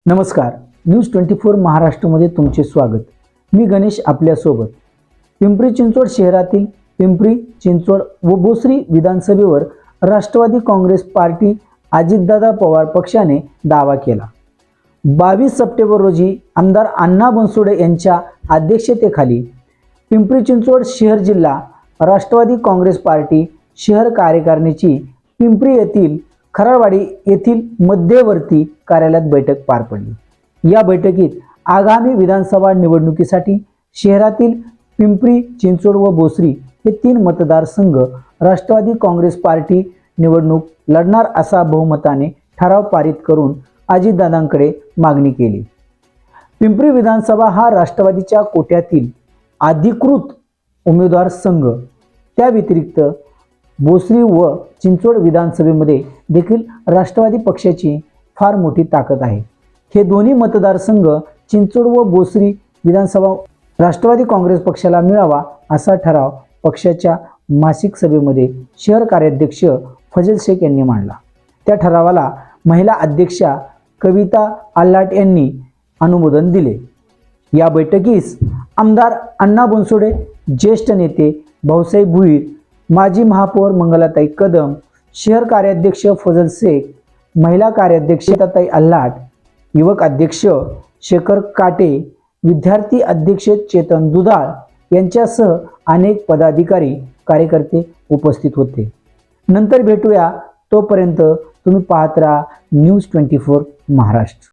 नमस्कार, न्यूज 24 महाराष्ट्रमध्ये तुमचे स्वागत। मी गणेश आपल्यासोबत। पिंपरी चिंचवड शहरातील पिंपरी चिंचवड व बोसरी विधानसभेवर राष्ट्रवादी काँग्रेस पार्टी अजितदादा पवार पक्षाने दावा केला। 22 सप्टेंबर रोजी आमदार अण्णा बनसोडे यांच्या अध्यक्षतेखाली पिंपरी चिंचवड शहर जिल्हा राष्ट्रवादी काँग्रेस पार्टी शहर कार्यकारिणीची पिंपरी येथील खराळवाडी येथील मध्यवर्ती कार्यालयात बैठक पार पडली। या बैठकीत आगामी विधानसभा निवडणुकीसाठी शहरातील पिंपरी चिंचवड व बोसरी हे 3 मतदारसंघ राष्ट्रवादी काँग्रेस पार्टी निवडणूक लढणार असा बहुमताने ठराव पारित करून अजितदादांकडे मागणी केली। पिंपरी विधानसभा हा राष्ट्रवादीच्या कोट्यातील अधिकृत उमेदवार संघ, त्या व्यतिरिक्त बोसरी व चिंचवड विधानसभेमध्ये देखील राष्ट्रवादी पक्षाची फार मोठी ताकद आहे। हे दोन्ही मतदारसंघ चिंचवड व बोसरी विधानसभा राष्ट्रवादी काँग्रेस पक्षाला मिळावा असा ठराव पक्षाच्या मासिक सभेमध्ये शहर कार्याध्यक्ष फजल शेख यांनी मांडला। त्या ठरावाला महिला अध्यक्षा कविता आल्हाट यांनी अनुमोदन दिले। या बैठकीस आमदार अण्णा बनसोडे, ज्येष्ठ नेते भाऊसाहेब भुईर, माजी महापौर मंगलाताई कदम, शहर कार्याध्यक्ष फजल शेख, महिला कार्याध्यक्ष कविताताई आल्हाट, युवक अध्यक्ष शेखर काटे, विद्यार्थी अध्यक्ष चेतन दुधाळ यांच्यासह अनेक पदाधिकारी कार्यकर्ते उपस्थित होते। नंतर भेटूया, तोपर्यंत तुम्ही पाहत राहा न्यूज 24 महाराष्ट्र।